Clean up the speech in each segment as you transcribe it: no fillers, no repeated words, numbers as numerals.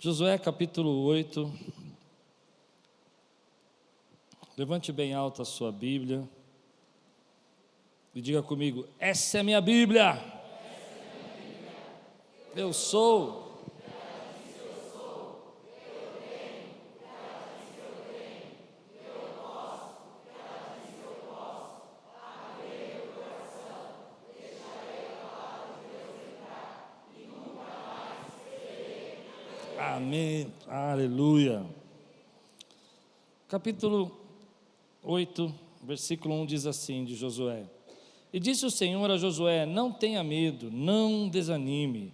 Josué capítulo 8, levante bem alta a sua Bíblia e diga comigo: essa é a minha Bíblia. Eu sou. Amém, aleluia. Capítulo 8, versículo 1 diz assim, de Josué: E disse o Senhor a Josué: não tenha medo, não desanime,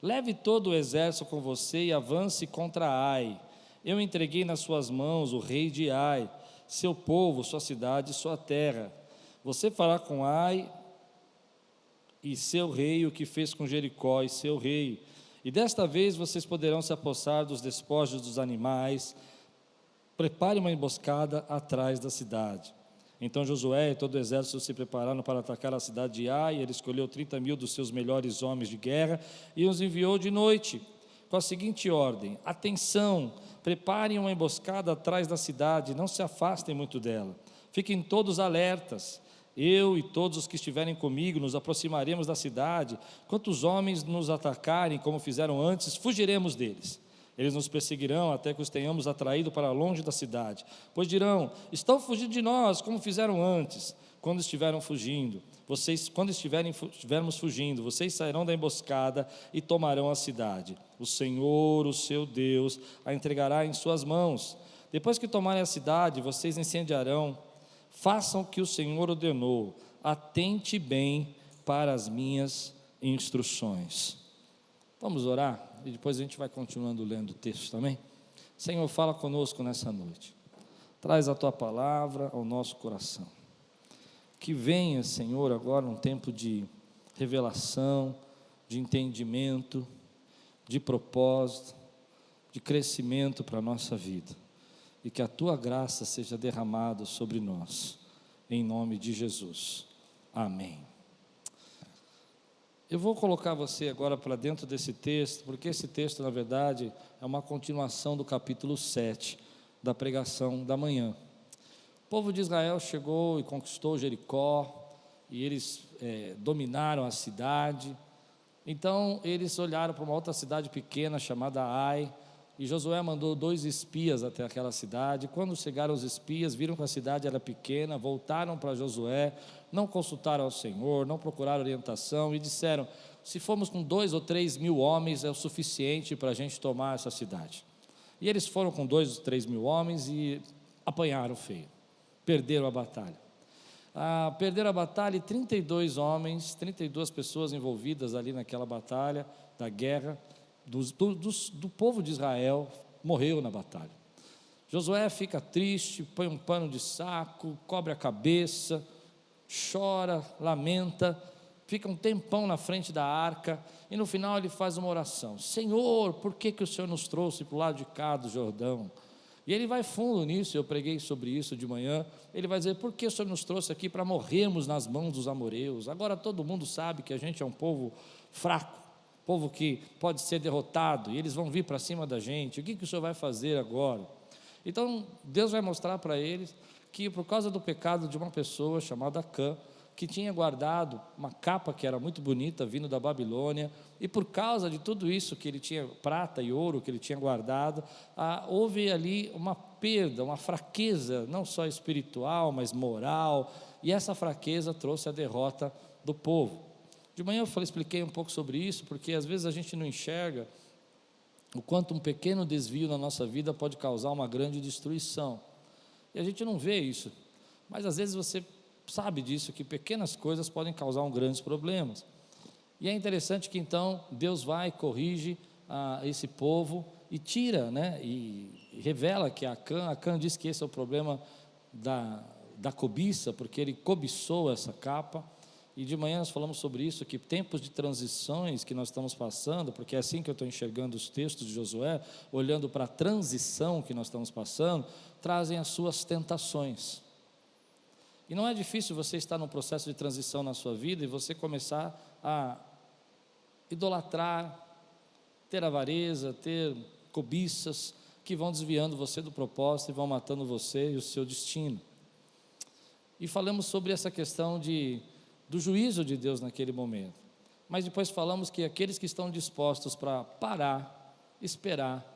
leve todo o exército com você e avance contra Ai. Eu entreguei nas suas mãos o rei de Ai, seu povo, sua cidade e sua terra. Você fará com Ai e seu rei o que fez com Jericó e seu rei. E desta vez vocês poderão se apossar dos despojos dos animais. Prepare uma emboscada atrás da cidade. Então Josué e todo o exército se prepararam para atacar a cidade de Ai. Ele escolheu 30.000 dos seus melhores homens de guerra e os enviou de noite, com a seguinte ordem: atenção, preparem uma emboscada atrás da cidade, não se afastem muito dela, fiquem todos alertas. Eu e todos os que estiverem comigo nos aproximaremos da cidade. Quantos homens nos atacarem, como fizeram antes, fugiremos deles. Eles nos perseguirão até que os tenhamos atraído para longe da cidade, pois dirão: estão fugindo de nós, como fizeram antes. Quando estivermos fugindo, vocês sairão da emboscada e tomarão a cidade. O Senhor, o seu Deus, a entregará em suas mãos. Depois que tomarem a cidade, vocês incendiarão. Façam o que o Senhor ordenou, atente bem para as minhas instruções. Vamos orar e depois a gente vai continuando lendo o texto também. Senhor, fala conosco nessa noite, traz a tua palavra ao nosso coração, que venha, Senhor, agora um tempo de revelação, de entendimento, de propósito, de crescimento para a nossa vida. E que a tua graça seja derramada sobre nós, em nome de Jesus, amém. Eu vou colocar você agora para dentro desse texto, porque esse texto, na verdade, é uma continuação do capítulo 7, da pregação da manhã. O povo de Israel chegou e conquistou Jericó, e eles dominaram a cidade. Então, eles olharam para uma outra cidade pequena, chamada Ai, e Josué mandou 2 espias até aquela cidade. Quando chegaram os espias, viram que a cidade era pequena, voltaram para Josué, não consultaram ao Senhor, não procuraram orientação e disseram: se formos com 2 ou 3 mil homens, é o suficiente para a gente tomar essa cidade. E eles foram com 2 ou 3 mil homens e apanharam feio, perderam a batalha. Perderam a batalha e 32 homens, 32 pessoas envolvidas ali naquela batalha da guerra, do povo de Israel, morreu na batalha. Josué fica triste, põe um pano de saco, cobre a cabeça, chora, lamenta, fica um tempão na frente da arca, e no final ele faz uma oração: Senhor, por que o Senhor nos trouxe para o lado de cá do Jordão? E ele vai fundo nisso, eu preguei sobre isso de manhã. Ele vai dizer: por que o Senhor nos trouxe aqui para morrermos nas mãos dos amoreus? Agora todo mundo sabe que a gente é um povo fraco, povo que pode ser derrotado, e eles vão vir para cima da gente. O que o Senhor vai fazer agora? Então Deus vai mostrar para eles que por causa do pecado de uma pessoa chamada Acã, que tinha guardado uma capa que era muito bonita, vindo da Babilônia, e por causa de tudo isso que ele tinha, prata e ouro que ele tinha guardado, houve ali uma perda, uma fraqueza, não só espiritual, mas moral, e essa fraqueza trouxe a derrota do povo. De manhã eu expliquei um pouco sobre isso, porque às vezes a gente não enxerga o quanto um pequeno desvio na nossa vida pode causar uma grande destruição, e a gente não vê isso, mas às vezes você sabe disso, que pequenas coisas podem causar grandes problemas. E é interessante que então Deus vai e corrige esse povo e tira, e revela que Acã diz que esse é o problema da cobiça, porque ele cobiçou essa capa. E de manhã nós falamos sobre isso, que tempos de transições que nós estamos passando, porque é assim que eu estou enxergando os textos de Josué, olhando para a transição que nós estamos passando, trazem as suas tentações. E não é difícil você estar num processo de transição na sua vida e você começar a idolatrar, ter avareza, ter cobiças, que vão desviando você do propósito e vão matando você e o seu destino. E falamos sobre essa questão do juízo de Deus naquele momento. Mas depois falamos que aqueles que estão dispostos para parar, esperar,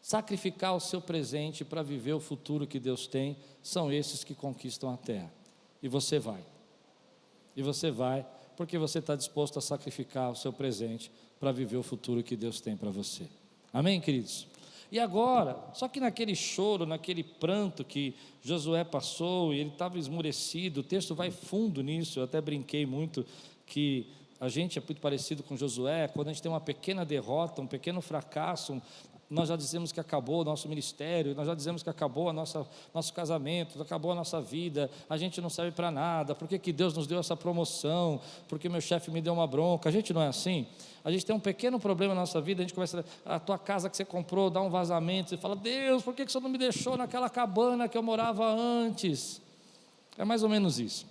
sacrificar o seu presente para viver o futuro que Deus tem, são esses que conquistam a terra. E você vai. E você vai, porque você está disposto a sacrificar o seu presente para viver o futuro que Deus tem para você. Amém, queridos? E agora, só que naquele choro, naquele pranto que Josué passou, e ele estava esmurecido, o texto vai fundo nisso. Eu até brinquei muito que a gente é muito parecido com Josué. Quando a gente tem uma pequena derrota, um pequeno fracasso, nós já dizemos que acabou o nosso ministério, nós já dizemos que acabou nosso casamento, acabou a nossa vida, a gente não serve para nada. Por que Deus nos deu essa promoção? Porque meu chefe me deu uma bronca? A gente não é assim. A gente tem um pequeno problema na nossa vida, a gente começa, a tua casa que você comprou dá um vazamento, você fala: Deus, por que você não me deixou naquela cabana que eu morava antes? É mais ou menos isso.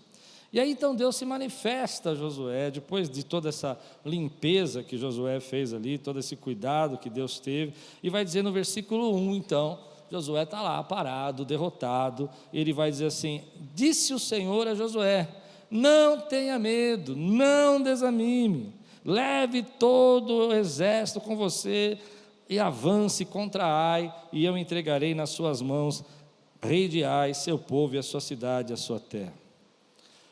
E aí então Deus se manifesta a Josué, depois de toda essa limpeza que Josué fez ali, todo esse cuidado que Deus teve, e vai dizer no versículo 1, então, Josué está lá parado, derrotado, ele vai dizer assim: disse o Senhor a Josué: não tenha medo, não desanime, leve todo o exército com você e avance contra Ai, e eu entregarei nas suas mãos rei de Ai, seu povo e a sua cidade, a sua terra.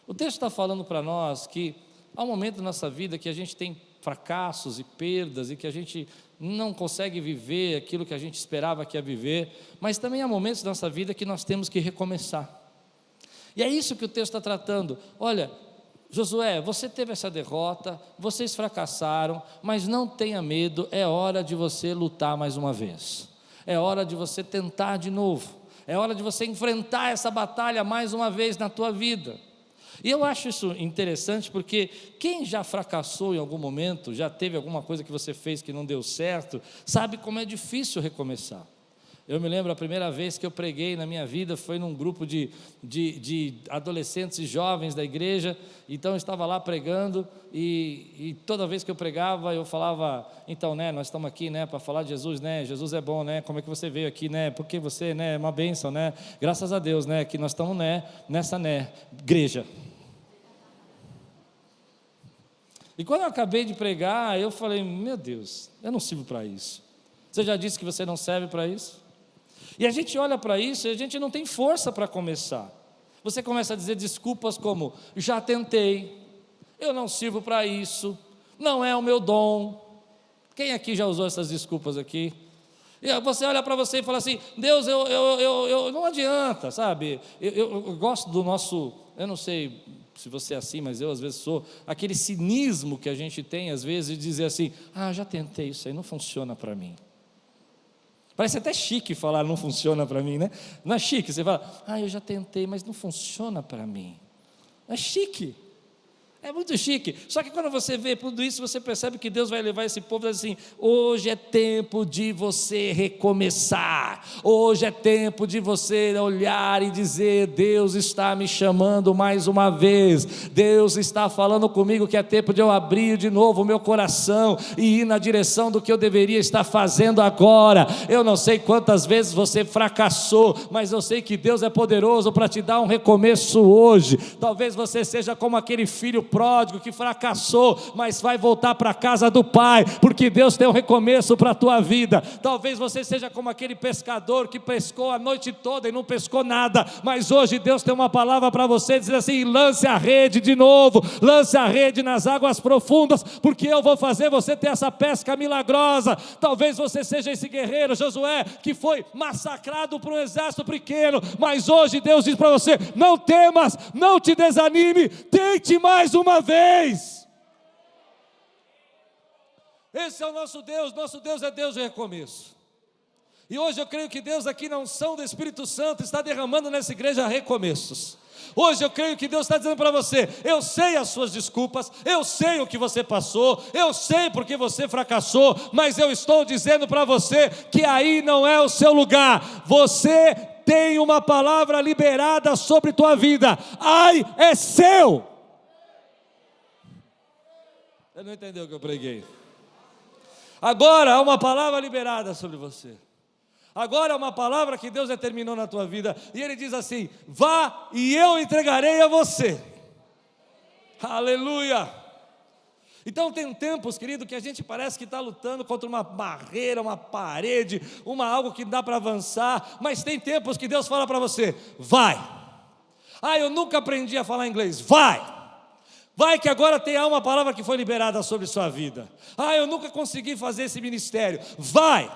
O texto está falando para nós que há um momento da nossa vida que a gente tem fracassos e perdas e que a gente não consegue viver aquilo que a gente esperava que ia viver, mas também há momentos da nossa vida que nós temos que recomeçar. E é isso que o texto está tratando. Olha, Josué, você teve essa derrota, vocês fracassaram, mas não tenha medo, é hora de você lutar mais uma vez, é hora de você tentar de novo, é hora de você enfrentar essa batalha mais uma vez na tua vida. E eu acho isso interessante porque quem já fracassou em algum momento, já teve alguma coisa que você fez que não deu certo, sabe como é difícil recomeçar. Eu me lembro a primeira vez que eu preguei na minha vida foi num grupo de adolescentes e jovens da igreja. Então eu estava lá pregando e toda vez que eu pregava eu falava: então, né, nós estamos aqui, né, para falar de Jesus, né, Jesus é bom, né, como é que você veio aqui, né, porque você, né, é uma bênção, né, graças a Deus, né, que nós estamos, né, nessa, né, igreja. E quando eu acabei de pregar, eu falei: meu Deus, eu não sirvo para isso. Você já disse que você não serve para isso? E a gente olha para isso e a gente não tem força para começar. Você começa a dizer desculpas como: já tentei, eu não sirvo para isso, não é o meu dom. Quem aqui já usou essas desculpas aqui? E você olha para você e fala assim: Deus, eu não adianta, sabe? Eu gosto do nosso, eu não sei se você é assim, mas eu às vezes sou, aquele cinismo que a gente tem às vezes de dizer assim: ah, já tentei isso aí, não funciona para mim. Parece até chique falar não funciona para mim, né? Não é chique, você fala: ah, eu já tentei, mas não funciona para mim. É chique, é muito chique. Só que quando você vê tudo isso, você percebe que Deus vai levar esse povo e diz assim: hoje é tempo de você recomeçar, hoje é tempo de você olhar e dizer: Deus está me chamando mais uma vez, Deus está falando comigo que é tempo de eu abrir de novo o meu coração e ir na direção do que eu deveria estar fazendo agora. Eu não sei quantas vezes você fracassou, mas eu sei que Deus é poderoso para te dar um recomeço hoje. Talvez você seja como aquele filho pródigo que fracassou, mas vai voltar para a casa do pai, porque Deus tem um recomeço para a tua vida. Talvez você seja como aquele pescador que pescou a noite toda e não pescou nada, mas hoje Deus tem uma palavra para você, diz assim: lance a rede de novo, lance a rede nas águas profundas, porque eu vou fazer você ter essa pesca milagrosa. Talvez você seja esse guerreiro Josué que foi massacrado por um exército pequeno, mas hoje Deus diz para você: não temas, não te desanime, tente mais uma vez. Esse é o nosso Deus é Deus de recomeço. E hoje eu creio que Deus aqui na unção do Espírito Santo está derramando nessa igreja recomeços. Hoje eu creio que Deus está dizendo para você: eu sei as suas desculpas, eu sei o que você passou, eu sei porque você fracassou, mas eu estou dizendo para você que aí não é o seu lugar. Você tem uma palavra liberada sobre tua vida. Ai, é seu. Você não entendeu o que eu preguei? Agora há uma palavra liberada sobre você. Agora há uma palavra que Deus determinou na tua vida. E Ele diz assim: vá e eu entregarei a você. Aleluia. Então tem tempos, querido, que a gente parece que está lutando contra uma barreira, uma parede, algo que dá para avançar. Mas tem tempos que Deus fala para você: vai. Eu nunca aprendi a falar inglês. Vai. Vai que agora tem uma palavra que foi liberada sobre sua vida. Eu nunca consegui fazer esse ministério. Vai,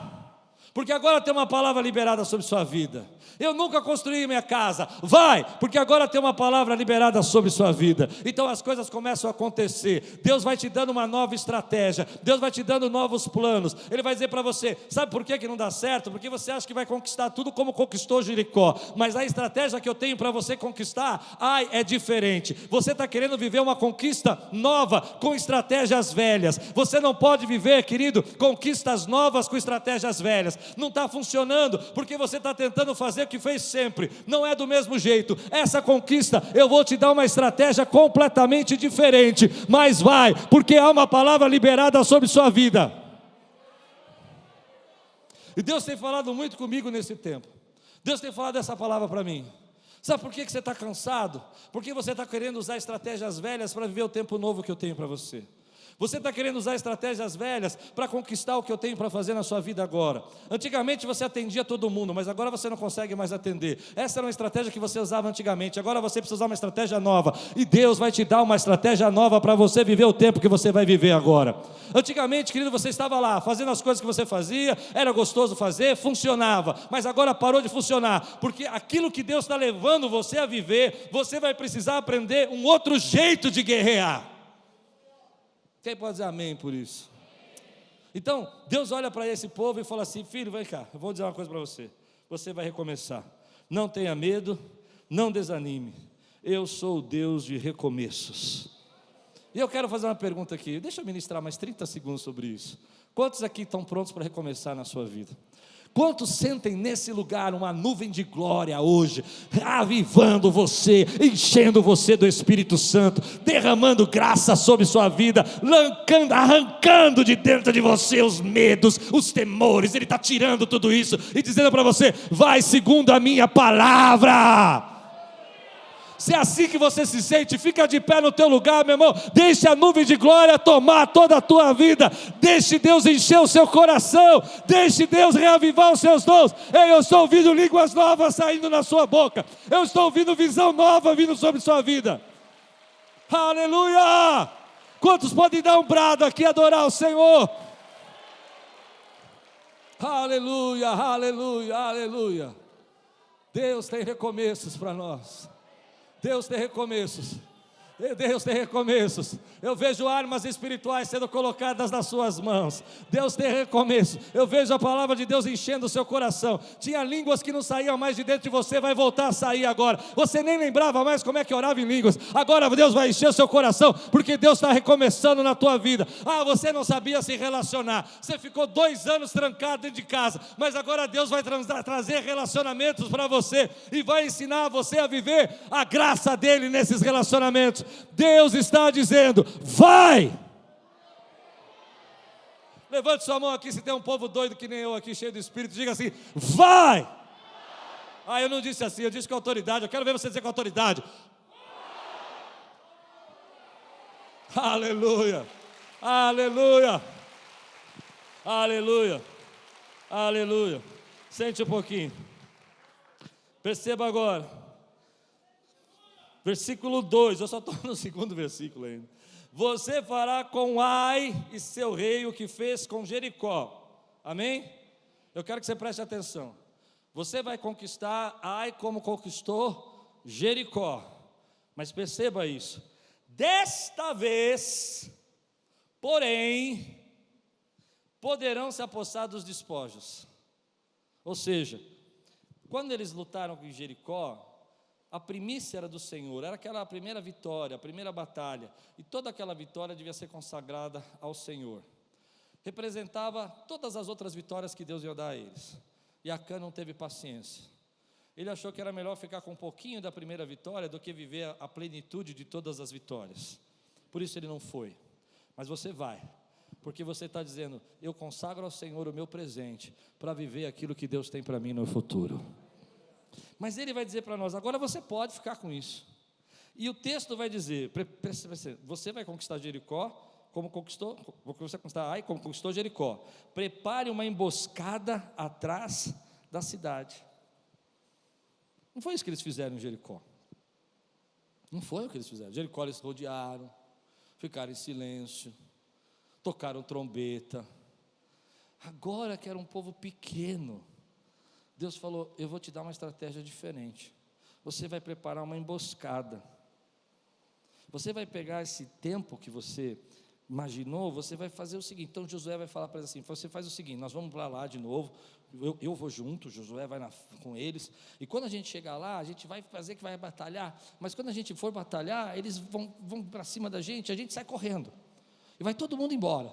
porque agora tem uma palavra liberada sobre sua vida. Eu nunca construí minha casa. Vai, porque agora tem uma palavra liberada sobre sua vida. Então as coisas começam a acontecer. Deus vai te dando uma nova estratégia. Deus vai te dando novos planos. Ele vai dizer para você: sabe por que não dá certo? Porque você acha que vai conquistar tudo como conquistou Jericó. Mas a estratégia que eu tenho para você conquistar, é diferente. Você está querendo viver uma conquista nova com estratégias velhas. Você não pode viver, querido, conquistas novas com estratégias velhas. Não está funcionando, porque você está tentando fazer que fez sempre, não é do mesmo jeito. Essa conquista, eu vou te dar uma estratégia completamente diferente, mas vai, porque há uma palavra liberada sobre sua vida. E Deus tem falado muito comigo nesse tempo. Deus tem falado essa palavra para mim. Sabe por que você está cansado? Porque você está querendo usar estratégias velhas para viver o tempo novo que eu tenho para você. Você está querendo usar estratégias velhas para conquistar o que eu tenho para fazer na sua vida agora. Antigamente você atendia todo mundo, mas agora você não consegue mais atender. Essa era uma estratégia que você usava antigamente. Agora você precisa usar uma estratégia nova. E Deus vai te dar uma estratégia nova para você viver o tempo que você vai viver agora. Antigamente, querido, você estava lá fazendo as coisas que você fazia, era gostoso fazer, funcionava. Mas agora parou de funcionar, porque aquilo que Deus está levando você a viver, você vai precisar aprender um outro jeito de guerrear. Quem pode dizer amém por isso? Então, Deus olha para esse povo e fala assim: filho, vem cá, eu vou dizer uma coisa para você. Você vai recomeçar. Não tenha medo, não desanime. Eu sou o Deus de recomeços. E eu quero fazer uma pergunta aqui. Deixa eu ministrar mais 30 segundos sobre isso. Quantos aqui estão prontos para recomeçar na sua vida? Quantos sentem nesse lugar uma nuvem de glória hoje, avivando você, enchendo você do Espírito Santo, derramando graça sobre sua vida, arrancando de dentro de você os medos, os temores? Ele está tirando tudo isso e dizendo para você: vai segundo a minha palavra. Se é assim que você se sente, fica de pé no teu lugar, meu irmão. Deixe a nuvem de glória tomar toda a tua vida. Deixe Deus encher o seu coração. Deixe Deus reavivar os seus dons. Ei, eu estou ouvindo línguas novas saindo na sua boca. Eu estou ouvindo visão nova vindo sobre sua vida. Aleluia! Quantos podem dar um brado aqui e adorar o Senhor? Aleluia, aleluia, aleluia. Deus tem recomeços para nós. Deus tem recomeços. Deus tem recomeços. Eu vejo armas espirituais sendo colocadas nas suas mãos. Deus tem recomeço. Eu vejo a palavra de Deus enchendo o seu coração. Tinha línguas que não saíam mais de dentro de você, vai voltar a sair agora. Você nem lembrava mais como é que orava em línguas. Agora Deus vai encher o seu coração, porque Deus está recomeçando na tua vida. Você não sabia se relacionar. Você ficou 2 anos trancado dentro de casa, mas agora Deus vai trazer relacionamentos para você e vai ensinar você a viver a graça dele nesses relacionamentos. Deus está dizendo: vai! Levante sua mão aqui se tem um povo doido que nem eu aqui, cheio do Espírito. Diga assim: vai! Eu não disse assim, eu disse com autoridade. Eu quero ver você dizer com autoridade. Aleluia! Aleluia! Aleluia! Aleluia! Sente um pouquinho. Perceba agora. Versículo 2, eu só estou no 2º versículo ainda. Você fará com Ai e seu rei o que fez com Jericó. Amém? Eu quero que você preste atenção. Você vai conquistar Ai como conquistou Jericó. Mas perceba isso. Desta vez, porém, poderão se apossar dos despojos. Ou seja, quando eles lutaram com Jericó, a primícia era do Senhor, era aquela primeira vitória, a primeira batalha, e toda aquela vitória devia ser consagrada ao Senhor. Representava todas as outras vitórias que Deus ia dar a eles. E Acã não teve paciência. Ele achou que era melhor ficar com um pouquinho da primeira vitória do que viver a plenitude de todas as vitórias. Por isso ele não foi. Mas você vai. Porque você está dizendo: eu consagro ao Senhor o meu presente, para viver aquilo que Deus tem para mim no futuro. Mas Ele vai dizer para nós: agora você pode ficar com isso. E o texto vai dizer: você vai conquistar Jericó, como conquistou, você conquistar Ai, como conquistou Jericó. Prepare uma emboscada atrás da cidade. Não foi isso que eles fizeram em Jericó. Não foi o que eles fizeram. Jericó eles rodearam, ficaram em silêncio, tocaram trombeta. Agora que era um povo pequeno, Deus falou: eu vou te dar uma estratégia diferente. Você vai preparar uma emboscada. Você vai pegar esse tempo que você imaginou, você vai fazer o seguinte. Então Josué vai falar para eles assim: você faz o seguinte, nós vamos para lá de novo, eu vou junto, Josué vai com eles, e quando a gente chegar lá, a gente vai fazer que vai batalhar, mas quando a gente for batalhar, eles vão para cima da gente, a gente sai correndo, e vai todo mundo embora,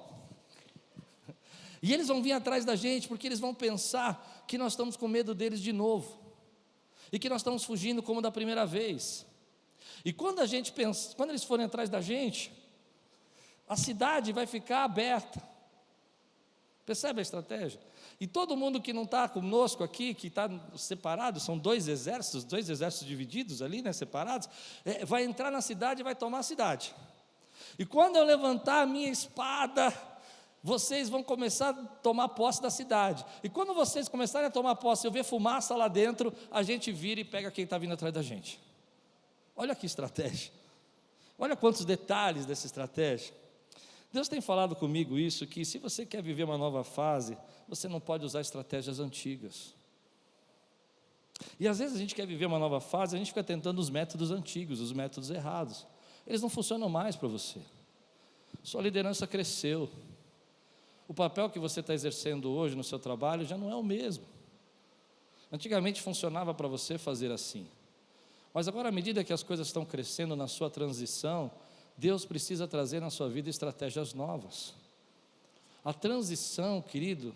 e eles vão vir atrás da gente, porque eles vão pensar que nós estamos com medo deles de novo, e que nós estamos fugindo como da primeira vez. E quando quando eles forem atrás da gente, a cidade vai ficar aberta. Percebe a estratégia? E todo mundo que não está conosco aqui, que está separado, são dois exércitos divididos ali, né, separados, vai entrar na cidade e vai tomar a cidade. E quando eu levantar a minha espada, vocês vão começar a tomar posse da cidade. E quando vocês começarem a tomar posse, eu ver fumaça lá dentro, a gente vira e pega quem está vindo atrás da gente. Olha que estratégia. Olha quantos detalhes dessa estratégia. Deus tem falado comigo isso, que se você quer viver uma nova fase, você não pode usar estratégias antigas. E às vezes a gente quer viver uma nova fase, a gente fica tentando os métodos antigos, os métodos errados. Eles não funcionam mais para você. Sua liderança cresceu. O papel que você está exercendo hoje no seu trabalho já não é o mesmo. Antigamente funcionava para você fazer assim. Mas agora, à medida que as coisas estão crescendo na sua transição, Deus precisa trazer na sua vida estratégias novas. A transição, querido,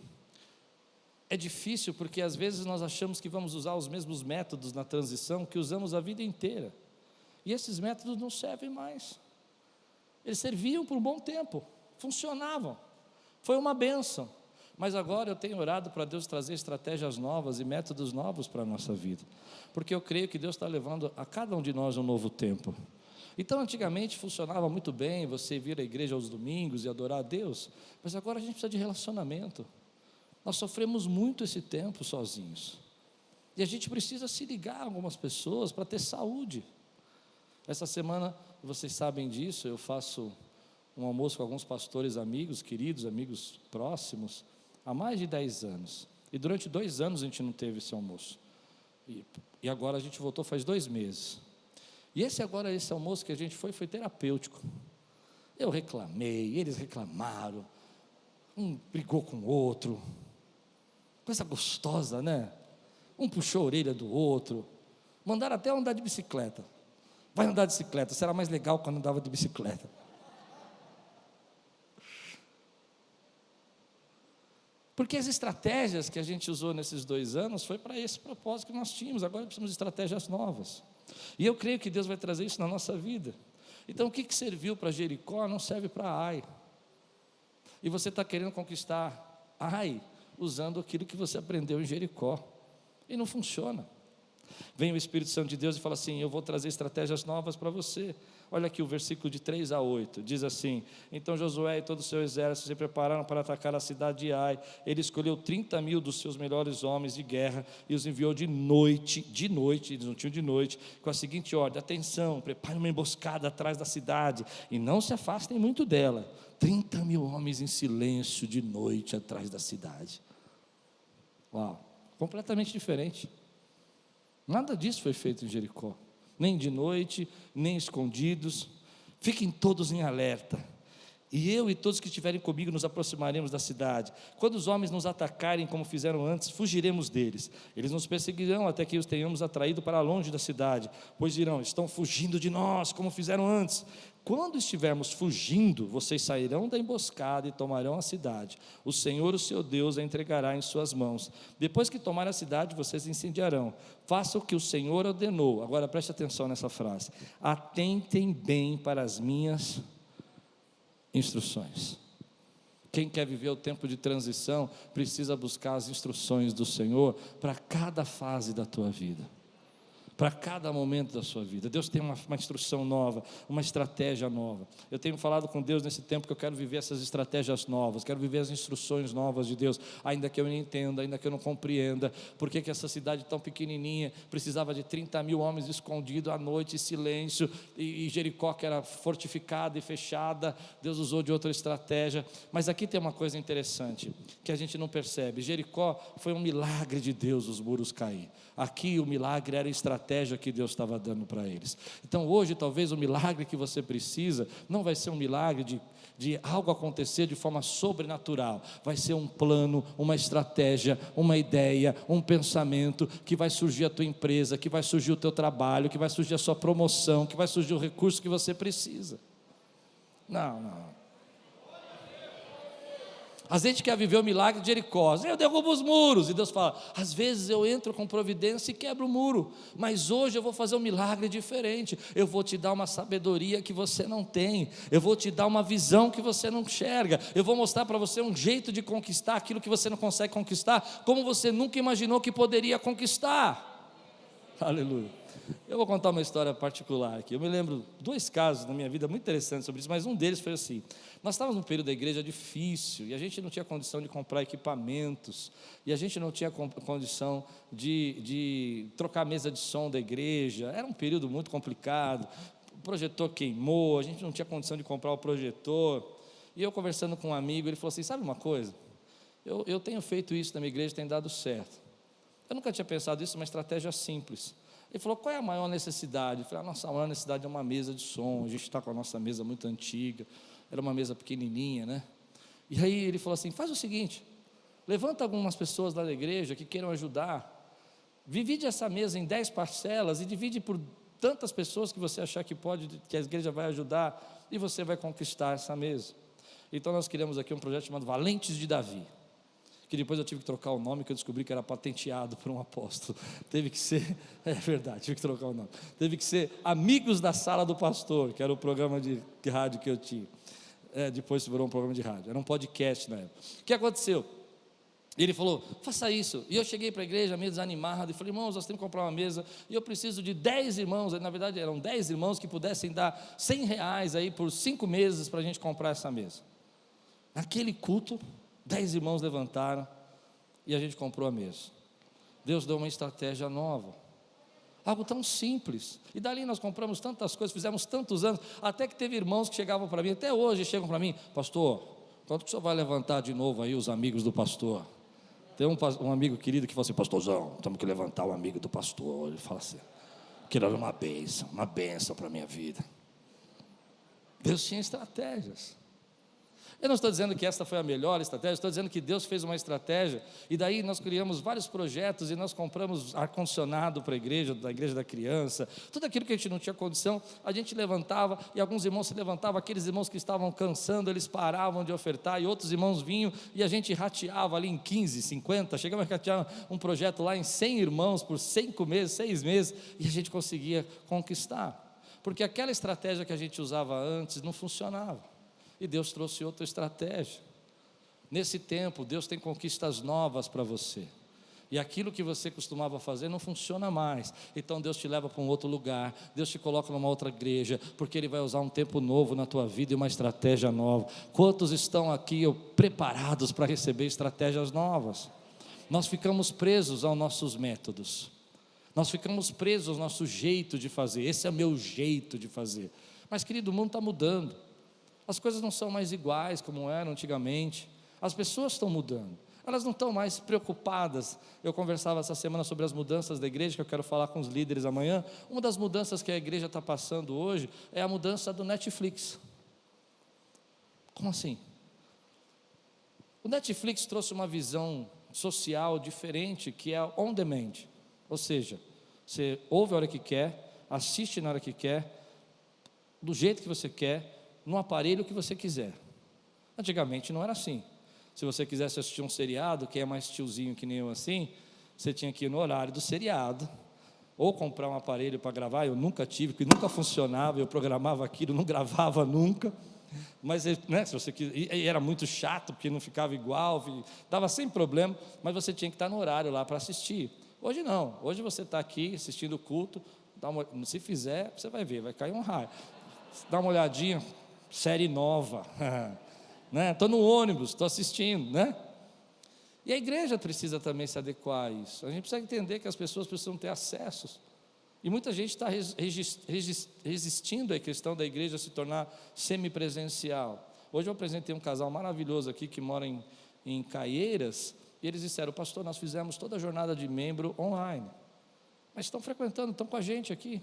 é difícil porque às vezes nós achamos que vamos usar os mesmos métodos na transição que usamos a vida inteira. E esses métodos não servem mais. Eles serviam por um bom tempo, funcionavam, foi uma bênção. Mas agora eu tenho orado para Deus trazer estratégias novas e métodos novos para a nossa vida, porque eu creio que Deus está levando a cada um de nós um novo tempo. Então antigamente funcionava muito bem você vir à igreja aos domingos e adorar a Deus, mas agora a gente precisa de relacionamento. Nós sofremos muito esse tempo sozinhos, e a gente precisa se ligar a algumas pessoas para ter saúde. Essa semana, vocês sabem disso, eu faço um almoço com alguns pastores amigos, queridos, amigos próximos, há mais de 10 anos, e durante 2 anos a gente não teve esse almoço, e agora a gente voltou faz 2 meses, e esse almoço que a gente foi terapêutico. Eu reclamei, eles reclamaram, um brigou com o outro, coisa gostosa, né? Um puxou a orelha do outro, mandaram até andar de bicicleta. Vai andar de bicicleta, será mais legal quando andava de bicicleta. Porque as estratégias que a gente usou nesses 2 anos foi para esse propósito que nós tínhamos. Agora precisamos de estratégias novas, e eu creio que Deus vai trazer isso na nossa vida. Então o que serviu para Jericó não serve para Ai, e você está querendo conquistar Ai usando aquilo que você aprendeu em Jericó, e não funciona. Vem o Espírito Santo de Deus e fala assim: eu vou trazer estratégias novas para você. Olha aqui o versículo de 3 a 8, diz assim: então Josué e todo o seu exército se prepararam para atacar a cidade de Ai. Ele escolheu 30.000 dos seus melhores homens de guerra e os enviou de noite, eles não tinham de noite, com a seguinte ordem: atenção, preparem uma emboscada atrás da cidade e não se afastem muito dela. 30.000 homens em silêncio de noite atrás da cidade. Uau, completamente diferente. Nada disso foi feito em Jericó, nem de noite, nem escondidos. Fiquem todos em alerta, e eu e todos que estiverem comigo nos aproximaremos da cidade. Quando os homens nos atacarem como fizeram antes, fugiremos deles. Eles nos perseguirão até que os tenhamos atraído para longe da cidade, pois dirão: estão fugindo de nós como fizeram antes. Quando estivermos fugindo, vocês sairão da emboscada e tomarão a cidade. O Senhor, o seu Deus, a entregará em suas mãos. Depois que tomar a cidade, vocês incendiarão. Façam o que o Senhor ordenou. Agora preste atenção nessa frase: atentem bem para as minhas instruções. Quem quer viver o tempo de transição precisa buscar as instruções do Senhor para cada fase da tua vida, para cada momento da sua vida. Deus tem uma instrução nova, uma estratégia nova. Eu tenho falado com Deus nesse tempo que eu quero viver essas estratégias novas, quero viver as instruções novas de Deus, ainda que eu não entenda, ainda que eu não compreenda, por que essa cidade tão pequenininha precisava de 30 mil homens escondidos à noite, em silêncio, e Jericó, que era fortificada e fechada, Deus usou de outra estratégia. Mas aqui tem uma coisa interessante, que a gente não percebe. Jericó foi um milagre de Deus, os muros cair. Aqui o milagre era a estratégia que Deus estava dando para eles. Então hoje talvez o milagre que você precisa não vai ser um milagre de algo acontecer de forma sobrenatural, vai ser um plano, uma estratégia, uma ideia, um pensamento, que vai surgir a tua empresa, que vai surgir o teu trabalho, que vai surgir a sua promoção, que vai surgir o recurso que você precisa. Não. A gente quer viver o milagre de Jericó. Eu derrubo os muros, e Deus fala, às vezes eu entro com providência e quebro o muro, mas hoje eu vou fazer um milagre diferente. Eu vou te dar uma sabedoria que você não tem, eu vou te dar uma visão que você não enxerga, eu vou mostrar para você um jeito de conquistar aquilo que você não consegue conquistar, como você nunca imaginou que poderia conquistar. Aleluia. Eu vou contar uma história particular aqui. Eu me lembro 2 casos na minha vida muito interessantes sobre isso, mas um deles foi assim. Nós estávamos num período da igreja difícil, e a gente não tinha condição de comprar equipamentos, e a gente não tinha condição de trocar a mesa de som da igreja. Era um período muito complicado, o projetor queimou, a gente não tinha condição de comprar o projetor, e eu conversando com um amigo, ele falou assim, sabe uma coisa, eu tenho feito isso na minha igreja, tem dado certo. Eu nunca tinha pensado isso, uma estratégia simples. Ele falou, qual é a maior necessidade? Eu falei, a nossa maior necessidade é uma mesa de som, a gente está com a nossa mesa muito antiga, era uma mesa pequenininha, né? E aí ele falou assim, faz o seguinte, levanta algumas pessoas da igreja que queiram ajudar, divide essa mesa em 10 parcelas e divide por tantas pessoas que você achar que pode, que a igreja vai ajudar, e você vai conquistar essa mesa. Então nós criamos aqui um projeto chamado Valentes de Davi, que depois eu tive que trocar o nome, que eu descobri que era patenteado por um apóstolo. Teve que ser, é verdade, tive que trocar o nome. Teve que ser Amigos da Sala do Pastor, que era o programa de rádio que eu tinha. Depois virou um programa de rádio, era um podcast na época. O que aconteceu? Ele falou, faça isso. E eu cheguei para a igreja meio desanimado, e falei, irmãos, nós temos que comprar uma mesa, e eu preciso de 10 irmãos, na verdade eram 10 irmãos que pudessem dar R$100 aí por 5 meses para a gente comprar essa mesa. Naquele culto, 10 irmãos levantaram e a gente comprou a mesa. Deus deu uma estratégia nova, algo tão simples, e dali nós compramos tantas coisas, fizemos tantos anos, até que teve irmãos que chegavam para mim, até hoje chegam para mim, pastor, quando que o senhor vai levantar de novo aí os amigos do pastor? Tem um amigo querido que fala assim, pastorzão, temos que levantar o amigo do pastor. Ele fala assim, aquilo era uma bênção para a minha vida. Deus tinha estratégias. Eu não estou dizendo que essa foi a melhor estratégia, estou dizendo que Deus fez uma estratégia, e daí nós criamos vários projetos, e nós compramos ar-condicionado para a igreja, da igreja da criança, tudo aquilo que a gente não tinha condição, a gente levantava, e alguns irmãos se levantavam, aqueles irmãos que estavam cansando, eles paravam de ofertar, e outros irmãos vinham, e a gente rateava ali em 15, 50, chegamos a ratear um projeto lá em 100 irmãos, por 5 meses, 6 meses, e a gente conseguia conquistar, porque aquela estratégia que a gente usava antes não funcionava. E Deus trouxe outra estratégia. Nesse tempo, Deus tem conquistas novas para você. E aquilo que você costumava fazer não funciona mais. Então Deus te leva para um outro lugar, Deus te coloca numa outra igreja, porque Ele vai usar um tempo novo na tua vida e uma estratégia nova. Quantos estão aqui preparados para receber estratégias novas? Nós ficamos presos aos nossos métodos. Nós ficamos presos ao nosso jeito de fazer. Esse é o meu jeito de fazer. Mas querido, o mundo está mudando. As coisas não são mais iguais como eram antigamente, as pessoas estão mudando, elas não estão mais preocupadas. Eu conversava essa semana sobre as mudanças da igreja, que eu quero falar com os líderes amanhã. Uma das mudanças que a igreja está passando hoje é a mudança do Netflix. Como assim? O Netflix trouxe uma visão social diferente, que é on demand, ou seja, você ouve a hora que quer, assiste na hora que quer, do jeito que você quer, no aparelho que você quiser. Antigamente não era assim. Se você quisesse assistir um seriado, quem é mais tiozinho que nem eu assim, você tinha que ir no horário do seriado, ou comprar um aparelho para gravar. Eu nunca tive, porque nunca funcionava, eu programava aquilo, não gravava nunca. Mas, né, se você e era muito chato, porque não ficava igual, dava sem problema, mas você tinha que estar no horário lá para assistir. Hoje não, hoje você está aqui assistindo o culto, se fizer, você vai ver, vai cair um raio. Dá uma olhadinha, série nova, né? Estou no ônibus, estou assistindo, né? E a igreja precisa também se adequar a isso. A gente precisa entender que as pessoas precisam ter acessos. E muita gente está resistindo à questão da igreja se tornar semipresencial. Hoje eu apresentei um casal maravilhoso aqui que mora em Caieiras, e eles disseram: pastor, nós fizemos toda a jornada de membro online, mas estão frequentando, estão com a gente aqui.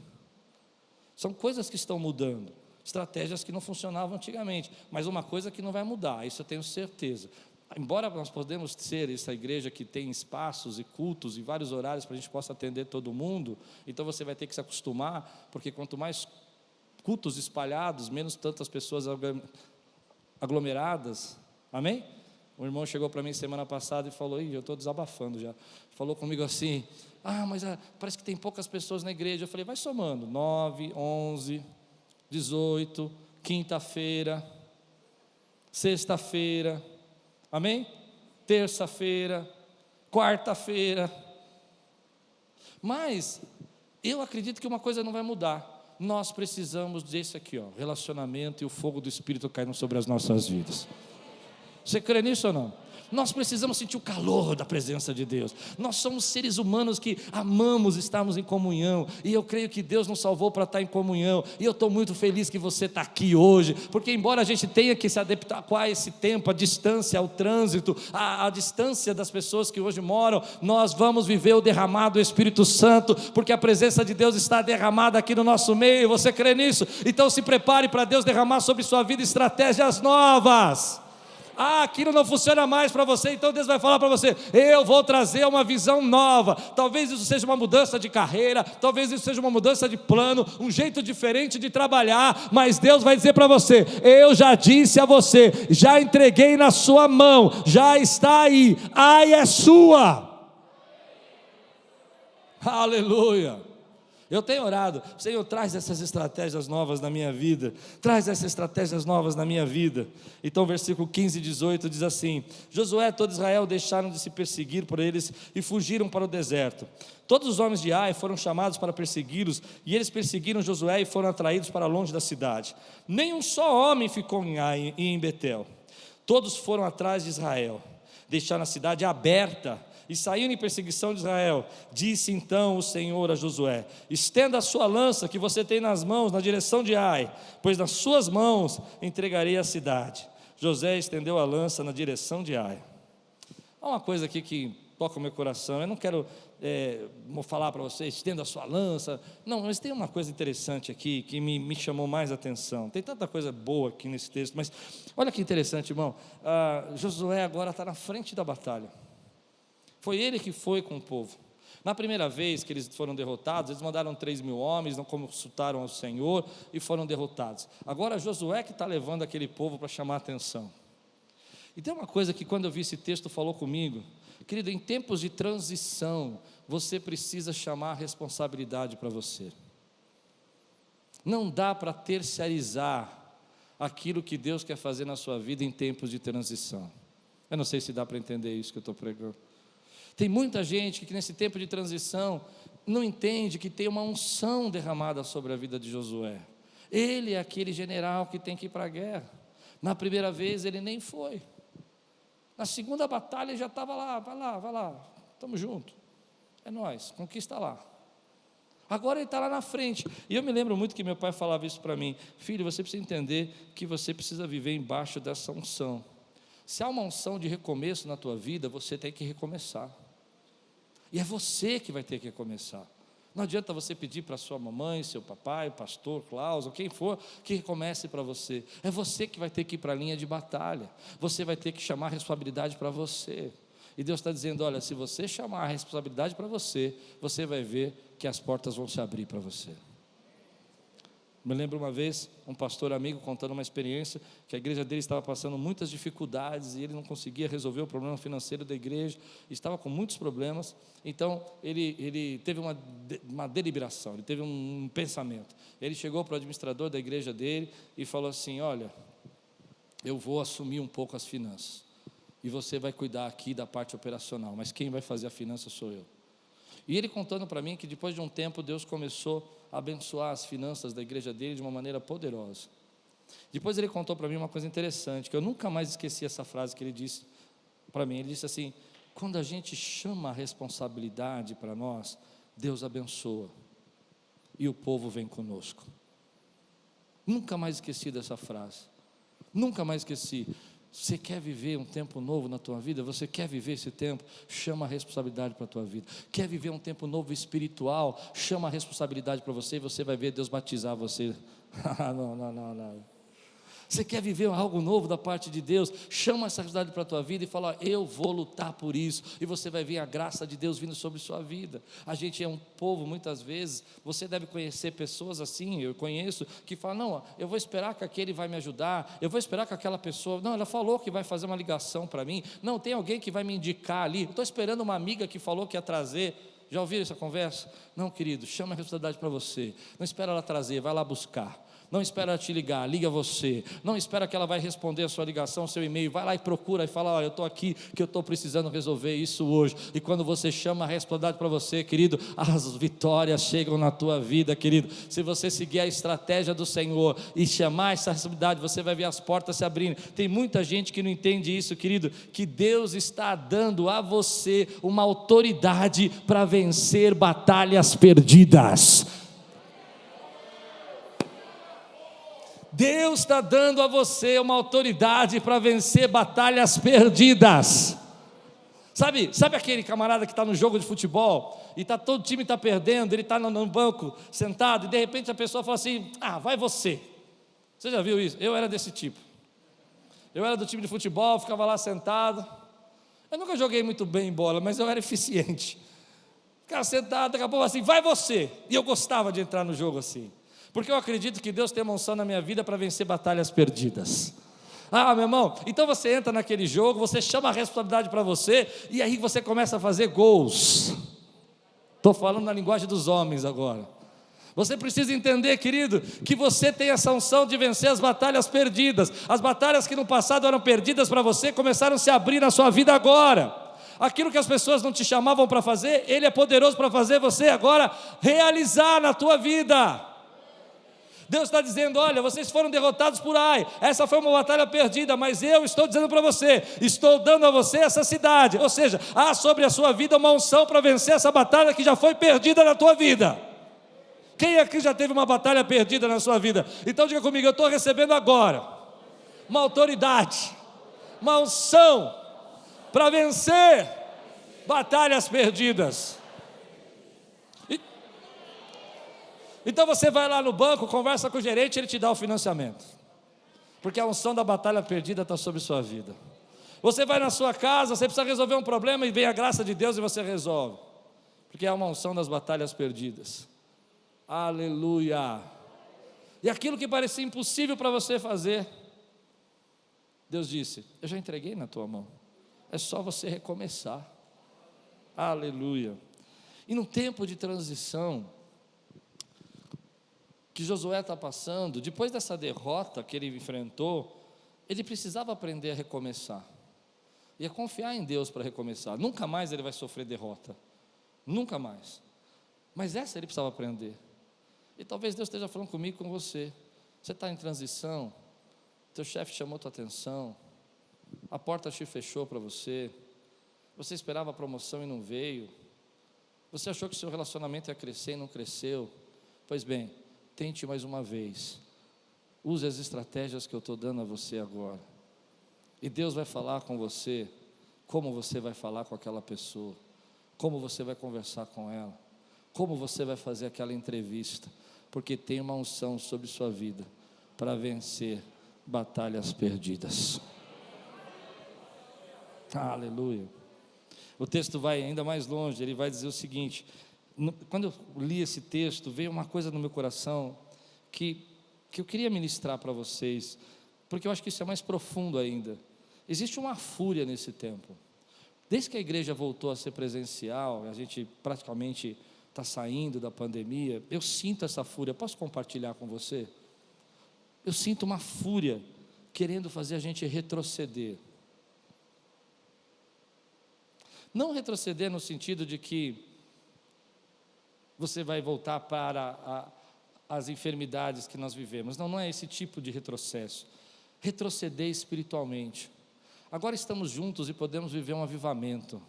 São coisas que estão mudando, estratégias que não funcionavam antigamente, mas uma coisa que não vai mudar, isso eu tenho certeza. Embora nós podemos ser essa igreja que tem espaços e cultos e vários horários para a gente possa atender todo mundo, então você vai ter que se acostumar, porque quanto mais cultos espalhados, menos tantas pessoas aglomeradas, amém? Um irmão chegou para mim semana passada e falou: eu estou desabafando já, falou comigo assim: mas parece que tem poucas pessoas na igreja. Eu falei: vai somando, 9, 11, 18, quinta-feira, sexta-feira, amém? Terça-feira, quarta-feira. Mas eu acredito que uma coisa não vai mudar. Nós precisamos desse aqui, relacionamento, e o fogo do Espírito caindo sobre as nossas vidas. Você crê nisso ou não? Nós precisamos sentir o calor da presença de Deus. Nós somos seres humanos que amamos estarmos em comunhão, e eu creio que Deus nos salvou para estar em comunhão, e eu estou muito feliz que você está aqui hoje, porque embora a gente tenha que se adaptar a esse tempo, a distância, o trânsito, a distância das pessoas que hoje moram, nós vamos viver o derramado do Espírito Santo, porque a presença de Deus está derramada aqui no nosso meio. Você crê nisso? Então se prepare para Deus derramar sobre sua vida estratégias novas. Aquilo não funciona mais para você, então Deus vai falar para você: eu vou trazer uma visão nova. Talvez isso seja uma mudança de carreira, talvez isso seja uma mudança de plano, um jeito diferente de trabalhar, mas Deus vai dizer para você: eu já disse a você, já entreguei na sua mão, já está aí, é sua. Aleluia. Eu tenho orado: Senhor, traz essas estratégias novas na minha vida, traz essas estratégias novas na minha vida. Então versículo 15 e 18 diz assim: Josué e todo Israel deixaram de se perseguir por eles e fugiram para o deserto. Todos os homens de Ai foram chamados para persegui-los, e eles perseguiram Josué e foram atraídos para longe da cidade. Nem um só homem ficou em Ai e em Betel. Todos foram atrás de Israel, deixaram a cidade aberta e saíram em perseguição de Israel. Disse então o Senhor a Josué: estenda a sua lança que você tem nas mãos na direção de Ai, pois nas suas mãos entregarei a cidade. Josué estendeu a lança na direção de Ai. Há uma coisa aqui que toca o meu coração. Eu não quero falar para você: estenda a sua lança. Não, mas tem uma coisa interessante aqui que me chamou mais atenção. Tem tanta coisa boa aqui nesse texto, mas olha que interessante, irmão. Josué agora está na frente da batalha. Foi ele que foi com o povo. Na primeira vez que eles foram derrotados, eles mandaram 3.000 homens, não consultaram ao Senhor e foram derrotados. Agora Josué que está levando aquele povo para chamar a atenção. E tem uma coisa que quando eu vi esse texto falou comigo: querido, em tempos de transição, você precisa chamar a responsabilidade para você. Não dá para terceirizar aquilo que Deus quer fazer na sua vida em tempos de transição. Eu não sei se dá para entender isso que eu estou pregando. Tem muita gente que nesse tempo de transição não entende que tem uma unção derramada sobre a vida de Josué. Ele é aquele general que tem que ir para a guerra. Na primeira vez ele nem foi. Na segunda batalha ele já estava lá: vai lá, estamos juntos. É nós, conquista lá. Agora ele está lá na frente. E eu me lembro muito que meu pai falava isso para mim: filho, você precisa entender que você precisa viver embaixo dessa unção. Se há uma unção de recomeço na tua vida, você tem que recomeçar. E é você que vai ter que recomeçar. Não adianta você pedir para sua mamãe, seu papai, o pastor Klaus, ou quem for, que recomece para você. É você que vai ter que ir para a linha de batalha. Você vai ter que chamar a responsabilidade para você. E Deus está dizendo: olha, se você chamar a responsabilidade para você, você vai ver que as portas vão se abrir para você. Me lembro uma vez, um pastor amigo contando uma experiência, que a igreja dele estava passando muitas dificuldades, e ele não conseguia resolver o problema financeiro da igreja, estava com muitos problemas. Então ele teve uma deliberação, ele teve um pensamento. Ele chegou para o administrador da igreja dele e falou assim: olha, eu vou assumir um pouco as finanças, e você vai cuidar aqui da parte operacional, mas quem vai fazer a finança sou eu. E ele contando para mim que depois de um tempo Deus começou a abençoar as finanças da igreja dele de uma maneira poderosa. Depois ele contou para mim uma coisa interessante, que eu nunca mais esqueci essa frase que ele disse para mim. Ele disse assim: quando a gente chama a responsabilidade para nós, Deus abençoa, e o povo vem conosco. Nunca mais esqueci dessa frase, nunca mais esqueci. Você quer viver um tempo novo na tua vida? Você quer viver esse tempo? Chama a responsabilidade para a tua vida. Quer viver um tempo novo espiritual? Chama a responsabilidade para você, e você vai ver Deus batizar você. Não. Você quer viver algo novo da parte de Deus? Chama essa responsabilidade para a tua vida e fala: eu vou lutar por isso, e você vai ver a graça de Deus vindo sobre sua vida. A gente é um povo, muitas vezes, você deve conhecer pessoas assim, eu conheço, que falam: não, eu vou esperar que aquele vai me ajudar, eu vou esperar que aquela pessoa, não, ela falou que vai fazer uma ligação para mim, não, tem alguém que vai me indicar ali, estou esperando uma amiga que falou que ia trazer. Já ouviram essa conversa? Não, querido, chama a responsabilidade para você, não espera ela trazer, vai lá buscar. Não espera ela te ligar, liga você. Não espera que ela vai responder a sua ligação, o seu e-mail. Vai lá e procura e fala: olha, eu estou aqui, que eu estou precisando resolver isso hoje. E quando você chama a responsabilidade para você, querido, as vitórias chegam na tua vida, querido. Se você seguir a estratégia do Senhor e chamar essa responsabilidade, você vai ver as portas se abrindo. Tem muita gente que não entende isso, querido, que Deus está dando a você uma autoridade para vencer batalhas perdidas. Deus está dando a você uma autoridade para vencer batalhas perdidas. Sabe aquele camarada que está no jogo de futebol e todo o time está perdendo, ele está no banco sentado e de repente a pessoa fala assim: ah, vai você. Você já viu isso? Eu era desse tipo. Eu era do time de futebol, ficava lá sentado. Eu nunca joguei muito bem bola, mas eu era eficiente. Ficava sentado, daqui a pouco assim: vai você. E eu gostava de entrar no jogo assim, porque eu acredito que Deus tem uma unção na minha vida para vencer batalhas perdidas. Ah, meu irmão, então você entra naquele jogo, você chama a responsabilidade para você, e aí você começa a fazer gols. Estou falando na linguagem dos homens agora. Você precisa entender, querido, que você tem essa unção de vencer as batalhas perdidas. As batalhas que no passado eram perdidas para você, começaram a se abrir na sua vida agora. Aquilo que as pessoas não te chamavam para fazer, Ele é poderoso para fazer você agora realizar na tua vida. Deus está dizendo: olha, vocês foram derrotados por Ai, essa foi uma batalha perdida, mas eu estou dizendo para você, estou dando a você essa cidade. Ou seja, há sobre a sua vida uma unção para vencer essa batalha que já foi perdida na tua vida. Quem aqui já teve uma batalha perdida na sua vida? Então diga comigo: eu estou recebendo agora uma autoridade, uma unção para vencer batalhas perdidas. Então você vai lá no banco, conversa com o gerente, ele te dá o financiamento, porque a unção da batalha perdida está sobre sua vida. Você vai na sua casa, você precisa resolver um problema e vem a graça de Deus e você resolve, porque é uma unção das batalhas perdidas. Aleluia. E aquilo que parecia impossível para você fazer, Deus disse: eu já entreguei na tua mão, é só você recomeçar. Aleluia. E no tempo de transição que Josué está passando, depois dessa derrota que ele enfrentou, ele precisava aprender a recomeçar, e a confiar em Deus para recomeçar. Nunca mais ele vai sofrer derrota, nunca mais, mas essa ele precisava aprender. E talvez Deus esteja falando comigo, com você. Você está em transição, teu chefe chamou tua atenção, a porta te fechou para você, você esperava a promoção e não veio, você achou que seu relacionamento ia crescer e não cresceu. Pois bem, tente mais uma vez, use as estratégias que eu estou dando a você agora, e Deus vai falar com você, como você vai falar com aquela pessoa, como você vai conversar com ela, como você vai fazer aquela entrevista, porque tem uma unção sobre sua vida, para vencer batalhas perdidas. Aleluia. O texto vai ainda mais longe, ele vai dizer o seguinte. Quando eu li esse texto, veio uma coisa no meu coração que eu queria ministrar para vocês, porque eu acho que isso é mais profundo ainda. Existe uma fúria nesse tempo. Desde que a igreja voltou a ser presencial, a gente praticamente está saindo da pandemia, eu sinto essa fúria. Posso compartilhar com você? Eu sinto uma fúria querendo fazer a gente retroceder. Não retroceder no sentido de que você vai voltar para as enfermidades que nós vivemos. Não, não é esse tipo de retrocesso. Retroceder espiritualmente. Agora estamos juntos e podemos viver um avivamento.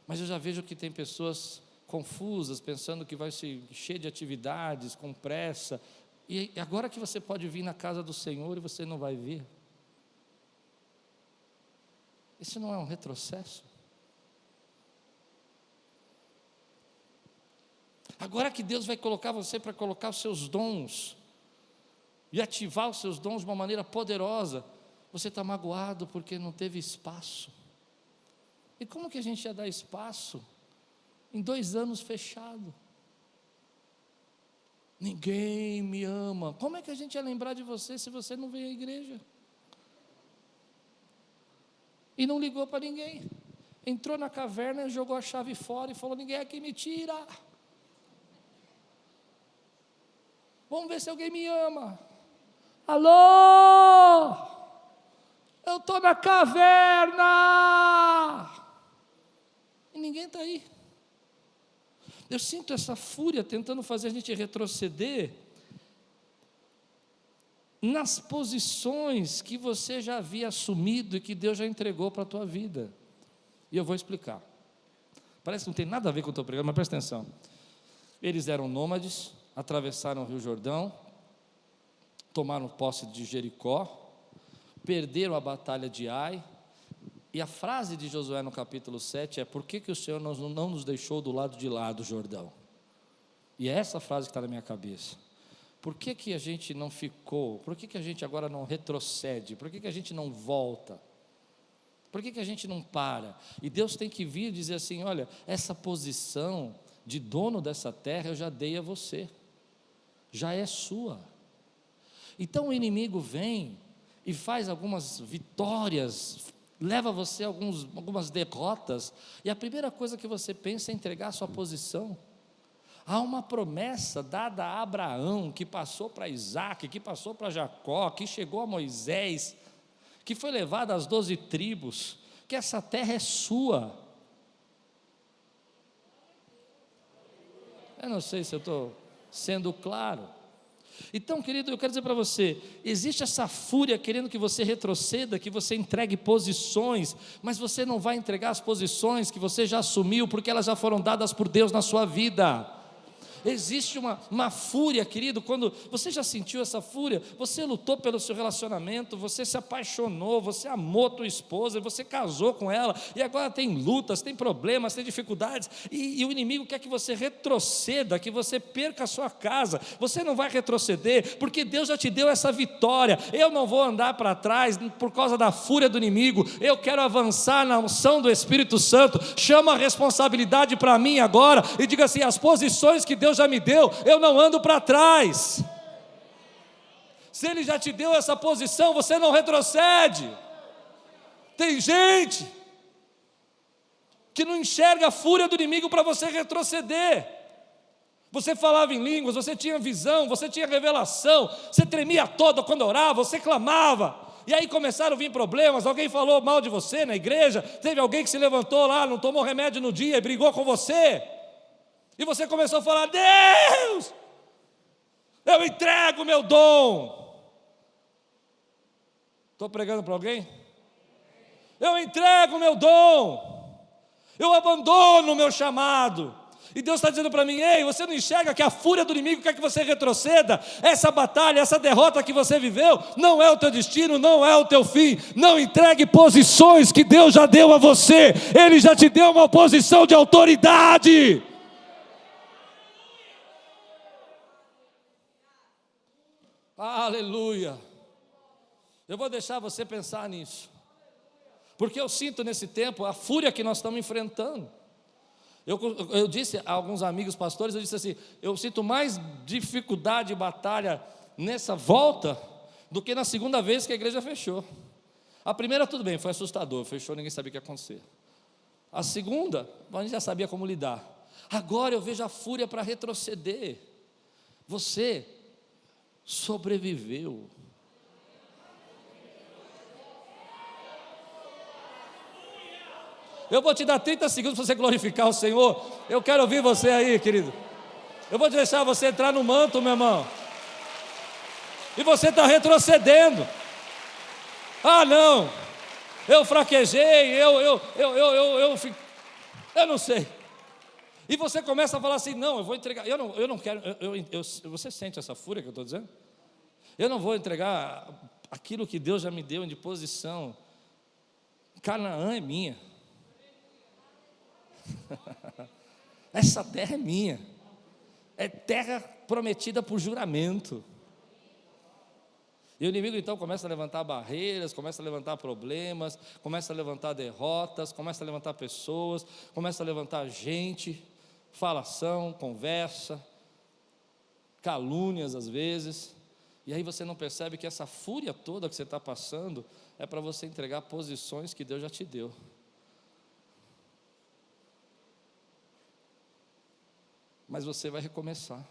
Mas eu já vejo que tem pessoas confusas, pensando que vai se encher de atividades, com pressa. E agora que você pode vir na casa do Senhor e você não vai vir. Isso não é um retrocesso? Agora que Deus vai colocar você para colocar os seus dons e ativar os seus dons de uma maneira poderosa, você está magoado porque não teve espaço. E como que a gente ia dar espaço em 2 anos fechado? Ninguém me ama. Como é que a gente ia lembrar de você se você não veio à igreja? E não ligou para ninguém. Entrou na caverna, jogou a chave fora e falou: ninguém aqui me tira. Vamos ver se alguém me ama. Alô? Eu estou na caverna. E ninguém está aí. Eu sinto essa fúria tentando fazer a gente retroceder nas posições que você já havia assumido e que Deus já entregou para a tua vida. E eu vou explicar. Parece que não tem nada a ver com o teu pregando, mas presta atenção. Eles eram nômades, atravessaram o Rio Jordão, tomaram posse de Jericó, perderam a batalha de Ai. E a frase de Josué no capítulo 7 é: por que o Senhor não nos deixou do lado de lá do Jordão? E é essa frase que está na minha cabeça. Por que a gente não ficou? Por que a gente agora não retrocede? Por que a gente não volta? Por que a gente não para? E Deus tem que vir e dizer assim: olha, essa posição de dono dessa terra eu já dei a você, já é sua. Então o inimigo vem e faz algumas vitórias, leva você a algumas derrotas, e a primeira coisa que você pensa é entregar a sua posição. Há uma promessa dada a Abraão, que passou para Isaac, que passou para Jacó, que chegou a Moisés, que foi levada às 12 tribos, que essa terra é sua. Eu não sei se eu estou sendo claro. Então, querido, eu quero dizer para você, existe essa fúria querendo que você retroceda, que você entregue posições, mas você não vai entregar as posições que você já assumiu, porque elas já foram dadas por Deus na sua vida. Existe uma fúria, querido, quando você já sentiu essa fúria, você lutou pelo seu relacionamento, você se apaixonou, você amou a tua esposa, você casou com ela, e agora tem lutas, tem problemas, tem dificuldades, e o inimigo quer que você retroceda, que você perca a sua casa. Você não vai retroceder, porque Deus já te deu essa vitória. Eu não vou andar para trás por causa da fúria do inimigo, eu quero avançar na unção do Espírito Santo. Chama a responsabilidade para mim agora, e diga assim: as posições que Deus já me deu, eu não ando para trás. Se Ele já te deu essa posição, você não retrocede. Tem gente que não enxerga a fúria do inimigo para você retroceder. Você falava em línguas, você tinha visão, você tinha revelação, você tremia toda quando orava, você clamava, e aí começaram a vir problemas. Alguém falou mal de você na igreja, teve alguém que se levantou lá, não tomou remédio no dia e brigou com você, e você começou a falar: Deus, eu entrego o meu dom. Estou pregando para alguém? Eu entrego o meu dom, eu abandono o meu chamado. E Deus está dizendo para mim: ei, você não enxerga que a fúria do inimigo quer que você retroceda? Essa batalha, essa derrota que você viveu, não é o teu destino, não é o teu fim. Não entregue posições que Deus já deu a você. Ele já te deu uma posição de autoridade. Aleluia. Eu vou deixar você pensar nisso, porque eu sinto nesse tempo a fúria que nós estamos enfrentando. Eu disse a alguns amigos pastores, eu disse assim: eu sinto mais dificuldade e batalha nessa volta do que na segunda vez que a igreja fechou. A primeira, tudo bem, foi assustador, fechou, ninguém sabia o que ia acontecer. A segunda, a gente já sabia como lidar. Agora eu vejo a fúria para retroceder. Você sobreviveu. Eu vou te dar 30 segundos para você glorificar o Senhor. Eu quero ouvir você aí, querido. Eu vou deixar você entrar no manto, meu irmão. E você está retrocedendo. Ah, não. Eu fraquejei, eu não sei. E você começa a falar assim: não, eu vou entregar. Eu não quero. Você sente essa fúria que eu estou dizendo? Eu não vou entregar aquilo que Deus já me deu de posição. Canaã é minha. Essa terra é minha. É terra prometida por juramento. E o inimigo então começa a levantar barreiras, começa a levantar problemas, começa a levantar derrotas, começa a levantar pessoas, começa a levantar gente, falação, conversa, calúnias às vezes. E aí você não percebe que essa fúria toda que você está passando é para você entregar posições que Deus já te deu. Mas você vai recomeçar.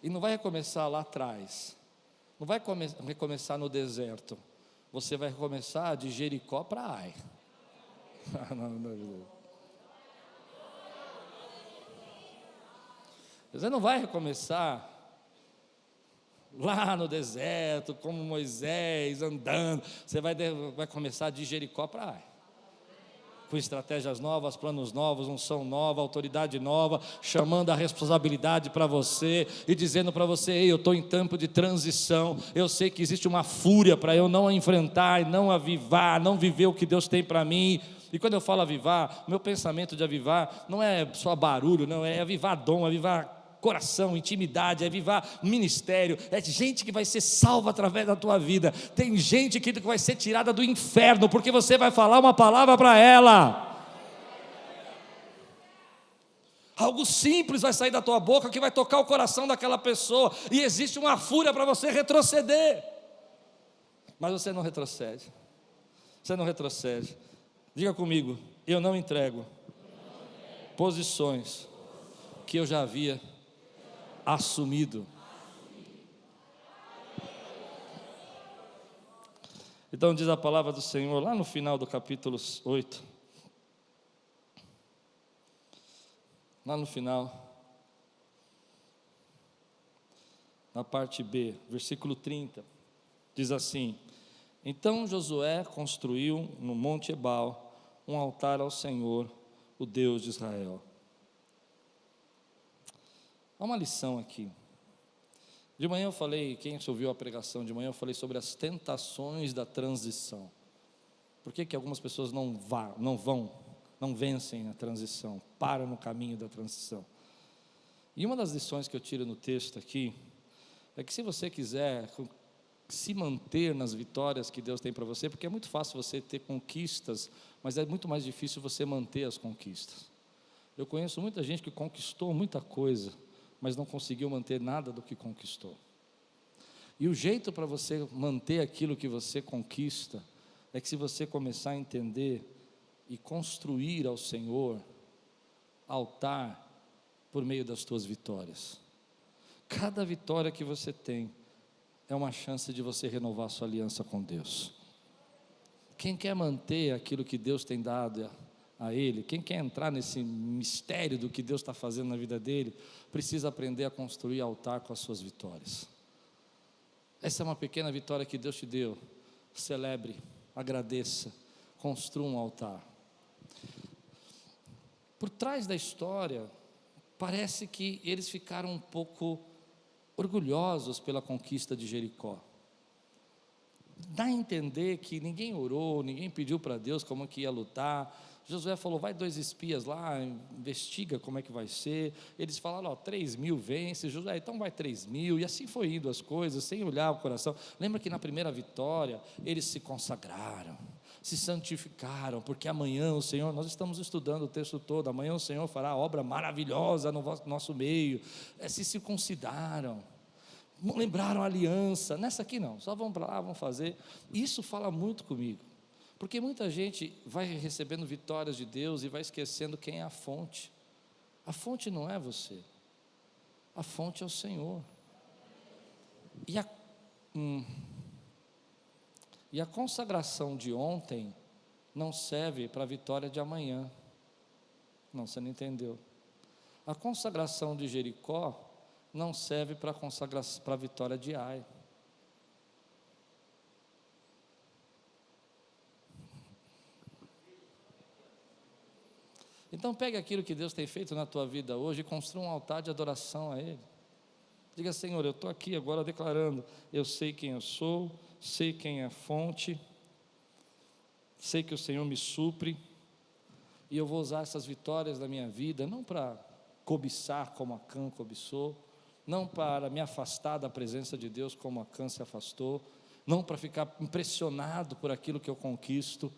E não vai recomeçar lá atrás. Não vai recomeçar no deserto. Você vai recomeçar de Jericó para Ai. Você não vai recomeçar lá no deserto, como Moisés andando. Você vai começar de Jericó para Ai. Com estratégias novas, planos novos, unção nova, autoridade nova, chamando a responsabilidade para você e dizendo para você: ei, eu estou em tempo de transição, eu sei que existe uma fúria para eu não enfrentar, não avivar, não viver o que Deus tem para mim. E quando eu falo avivar, meu pensamento de avivar não é só barulho, não, é avivar dom, avivar coração, intimidade, é avivar ministério, é gente que vai ser salva através da tua vida, tem gente que vai ser tirada do inferno, porque você vai falar uma palavra para ela, algo simples vai sair da tua boca, que vai tocar o coração daquela pessoa, e existe uma fúria para você retroceder, mas você não retrocede, diga comigo: eu não entrego posições que eu já havia assumido. Então diz a palavra do Senhor lá no final do capítulo 8, lá no final, na parte B, versículo 30, diz assim: então Josué construiu no monte Ebal um altar ao Senhor, o Deus de Israel. Há uma lição aqui. De manhã eu falei, quem ouviu a pregação de manhã, eu falei sobre as tentações da transição. Por que algumas pessoas não vencem a transição, param no caminho da transição? E uma das lições que eu tiro no texto aqui, é que se você quiser se manter nas vitórias que Deus tem para você, porque é muito fácil você ter conquistas, mas é muito mais difícil você manter as conquistas. Eu conheço muita gente que conquistou muita coisa, mas não conseguiu manter nada do que conquistou. E o jeito para você manter aquilo que você conquista, é que se você começar a entender e construir ao Senhor altar por meio das tuas vitórias. Cada vitória que você tem é uma chance de você renovar a sua aliança com Deus. Quem quer manter aquilo que Deus tem dado a ele, quem quer entrar nesse mistério do que Deus está fazendo na vida dele, precisa aprender a construir altar com as suas vitórias. Essa é uma pequena vitória que Deus te deu. Celebre, agradeça, construa um altar. Por trás da história, parece que eles ficaram um pouco orgulhosos pela conquista de Jericó. Dá a entender que ninguém orou, ninguém pediu para Deus como que ia lutar. Josué falou: vai 2 espias lá, investiga como é que vai ser. Eles falaram: 3.000 vence. Josué: então vai 3.000. E assim foi indo as coisas, sem olhar o coração. Lembra que na primeira vitória, eles se consagraram, se santificaram, porque amanhã o Senhor, nós estamos estudando o texto todo, amanhã o Senhor fará obra maravilhosa no nosso meio. Se circuncidaram, lembraram a aliança. Nessa aqui não, só vamos para lá, vamos fazer. Isso fala muito comigo, porque muita gente vai recebendo vitórias de Deus e vai esquecendo quem é a fonte. A fonte não é você, a fonte é o Senhor. E a consagração de ontem não serve para a vitória de amanhã. Não, você não entendeu. A consagração de Jericó não serve para a vitória de Ai. Então pegue aquilo que Deus tem feito na tua vida hoje e construa um altar de adoração a Ele. Diga: Senhor, eu estou aqui agora declarando, eu sei quem eu sou, sei quem é a fonte, sei que o Senhor me supre, e eu vou usar essas vitórias da minha vida, não para cobiçar como Acã cobiçou, não para me afastar da presença de Deus como Acã se afastou, não para ficar impressionado por aquilo que eu conquisto,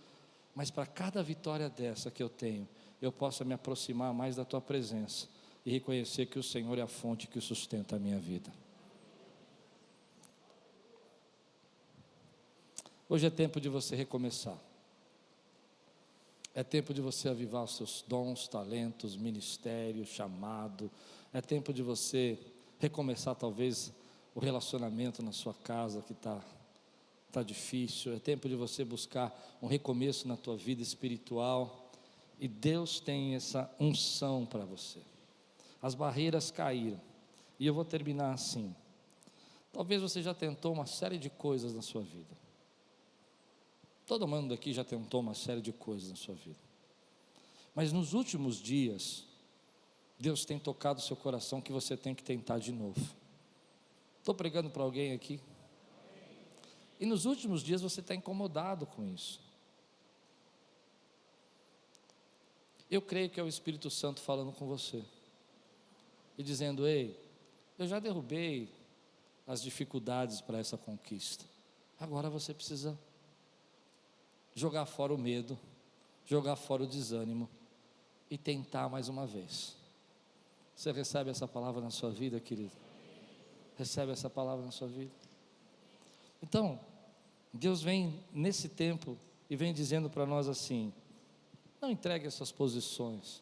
mas para cada vitória dessa que eu tenho, eu possa me aproximar mais da tua presença e reconhecer que o Senhor é a fonte que sustenta a minha vida. Hoje é tempo de você recomeçar. É tempo de você avivar os seus dons, talentos, ministério, chamado. É tempo de você recomeçar talvez o relacionamento na sua casa que está difícil. É tempo de você buscar um recomeço na tua vida espiritual. E Deus tem essa unção para você. As barreiras caíram. E eu vou terminar assim. Talvez você já tentou uma série de coisas na sua vida. Todo mundo aqui já tentou uma série de coisas na sua vida. Mas nos últimos dias, Deus tem tocado o seu coração que você tem que tentar de novo. Estou pregando para alguém aqui? E nos últimos dias você está incomodado com isso. Eu creio que é o Espírito Santo falando com você. E dizendo: ei, eu já derrubei as dificuldades para essa conquista. Agora você precisa jogar fora o medo, jogar fora o desânimo e tentar mais uma vez. Você recebe essa palavra na sua vida, querido? Recebe essa palavra na sua vida? Então, Deus vem nesse tempo e vem dizendo para nós assim: não entregue essas posições,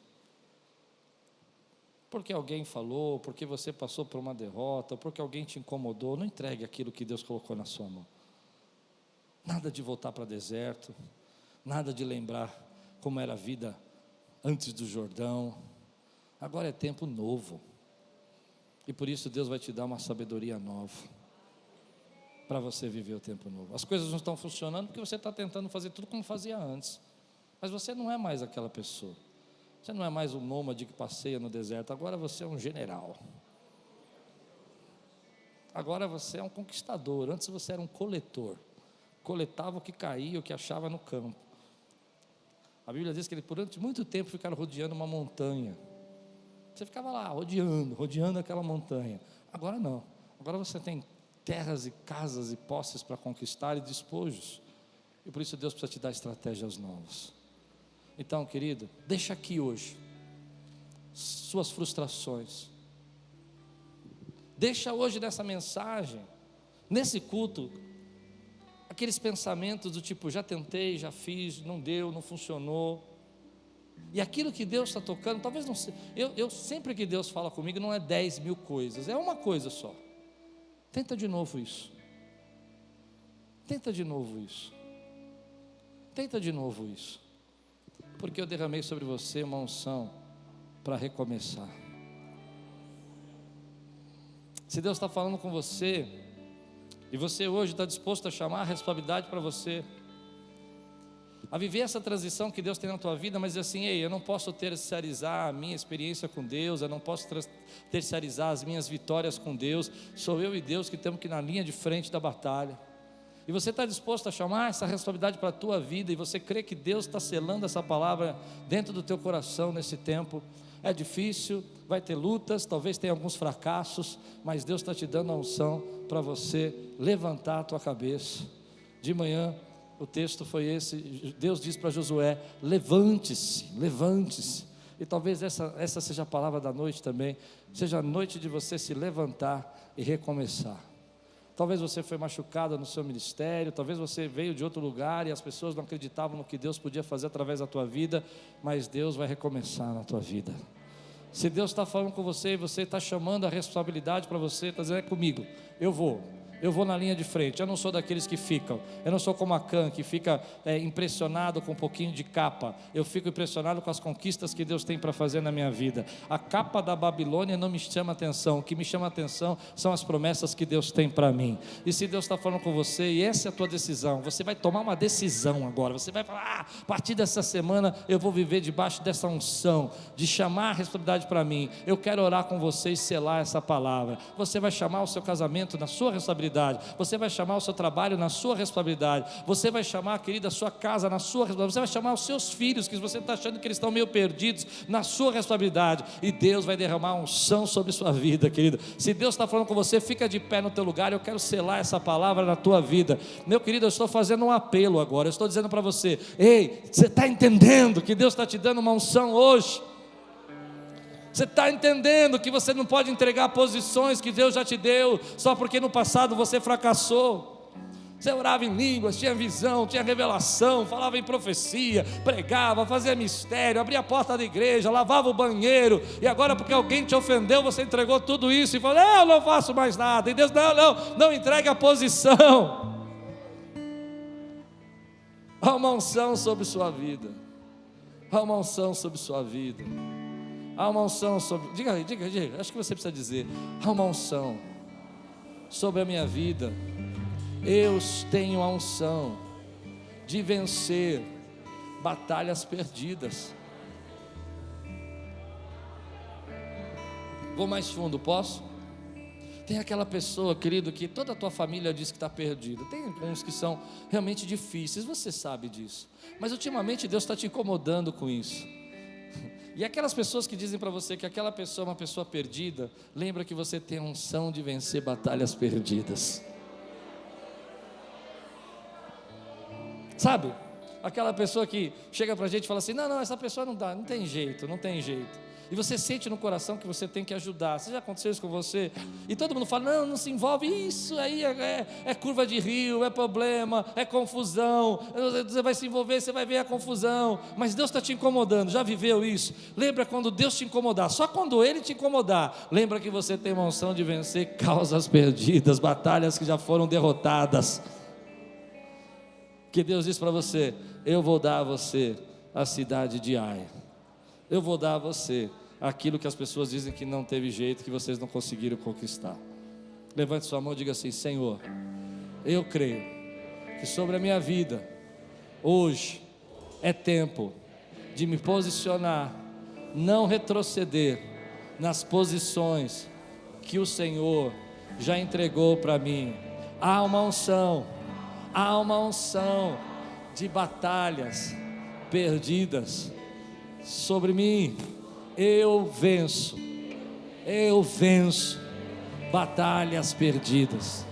porque alguém falou, porque você passou por uma derrota, porque alguém te incomodou. Não entregue aquilo que Deus colocou na sua mão. Nada de voltar para deserto, nada de lembrar como era a vida antes do Jordão. Agora é tempo novo, e por isso Deus vai te dar uma sabedoria nova, para você viver o tempo novo. As coisas não estão funcionando porque você está tentando fazer tudo como fazia antes, mas você não é mais aquela pessoa. Você não é mais um nômade que passeia no deserto. Agora você é um general. Agora você é um conquistador. Antes você era um coletor. Coletava o que caía, o que achava no campo. A Bíblia diz que ele durante muito tempo ficaram rodeando uma montanha. Você ficava lá rodeando aquela montanha. Agora não. Agora você tem terras e casas e posses para conquistar e despojos. E por isso Deus precisa te dar estratégias novas. Então, querido, deixa aqui hoje suas frustrações. Deixa hoje nessa mensagem, nesse culto, aqueles pensamentos do tipo: já tentei, já fiz, não deu, não funcionou. E aquilo que Deus está tocando, talvez não seja. Eu sempre que Deus fala comigo, não é 10.000 coisas, é uma coisa só. Tenta de novo isso. Tenta de novo isso. Tenta de novo isso. Porque eu derramei sobre você uma unção para recomeçar. Se Deus está falando com você, e você hoje está disposto a chamar a responsabilidade para você, a viver essa transição que Deus tem na tua vida, mas assim: ei, eu não posso terceirizar a minha experiência com Deus, eu não posso terceirizar as minhas vitórias com Deus, sou eu e Deus que temos que ir na linha de frente da batalha. E você está disposto a chamar essa responsabilidade para a tua vida, e você crê que Deus está selando essa palavra dentro do teu coração nesse tempo. É difícil, vai ter lutas, talvez tenha alguns fracassos, mas Deus está te dando a unção para você levantar a tua cabeça. De manhã o texto foi esse. Deus diz para Josué: levante-se, levante-se. E talvez essa seja a palavra da noite também. Seja a noite de você se levantar e recomeçar. Talvez você foi machucado no seu ministério, talvez você veio de outro lugar e as pessoas não acreditavam no que Deus podia fazer através da tua vida, mas Deus vai recomeçar na tua vida. Se Deus está falando com você e você está chamando a responsabilidade para você, está dizendo: é comigo, eu vou. Eu vou na linha de frente. Eu não sou daqueles que ficam. Eu não sou como Acã, que fica impressionado com um pouquinho de capa. Eu fico impressionado com as conquistas que Deus tem para fazer na minha vida. A capa da Babilônia não me chama atenção. O que me chama atenção são as promessas que Deus tem para mim. E se Deus está falando com você, e essa é a tua decisão, você vai tomar uma decisão agora. Você vai falar: a partir dessa semana eu vou viver debaixo dessa unção, de chamar a responsabilidade para mim. Eu quero orar com você e selar essa palavra. Você vai chamar o seu casamento na sua responsabilidade. Você vai chamar o seu trabalho na sua responsabilidade. Você vai chamar, querida, a sua casa na sua responsabilidade. Você vai chamar os seus filhos, que você está achando que eles estão meio perdidos, na sua responsabilidade. E Deus vai derramar unção sobre sua vida, querida. Se Deus está falando com você, fica de pé no teu lugar. Eu quero selar essa palavra na tua vida. Meu querido, eu estou fazendo um apelo agora. Eu estou dizendo para você: ei, você está entendendo que Deus está te dando uma unção hoje? Você está entendendo que você não pode entregar posições que Deus já te deu, só porque no passado você fracassou? Você orava em línguas, tinha visão, tinha revelação, falava em profecia, pregava, fazia mistério, abria a porta da igreja, lavava o banheiro, e agora porque alguém te ofendeu, você entregou tudo isso e falou: eu não faço mais nada. E Deus: não entregue a posição. Há uma unção sobre sua vida. Há uma unção sobre sua vida. Há uma unção sobre... Diga, acho que você precisa dizer: há uma unção sobre a minha vida. Eu tenho a unção de vencer batalhas perdidas. Vou mais fundo, posso? Tem aquela pessoa, querido, que toda a tua família diz que está perdida. Tem alguns que são realmente difíceis, você sabe disso. Mas ultimamente Deus está te incomodando com isso. E aquelas pessoas que dizem para você que aquela pessoa é uma pessoa perdida, lembra que você tem a unção de vencer batalhas perdidas. Sabe? Aquela pessoa que chega para a gente e fala assim: não, essa pessoa não dá, não tem jeito. E você sente no coração que você tem que ajudar. Você já aconteceu isso com você? E todo mundo fala: não se envolve. Isso aí é curva de rio, é problema, é confusão. Você vai se envolver, você vai ver a confusão. Mas Deus está te incomodando. Já viveu isso? Lembra quando Deus te incomodar? Só quando Ele te incomodar. Lembra que você tem uma unção de vencer causas perdidas, batalhas que já foram derrotadas. Que Deus diz para você: eu vou dar a você a cidade de Ai. Eu vou dar a você aquilo que as pessoas dizem que não teve jeito, que vocês não conseguiram conquistar. Levante sua mão e diga assim: Senhor, eu creio que sobre a minha vida, hoje, é tempo de me posicionar, não retroceder nas posições que o Senhor já entregou para mim. Há uma unção de batalhas perdidas sobre mim. Eu venço batalhas perdidas.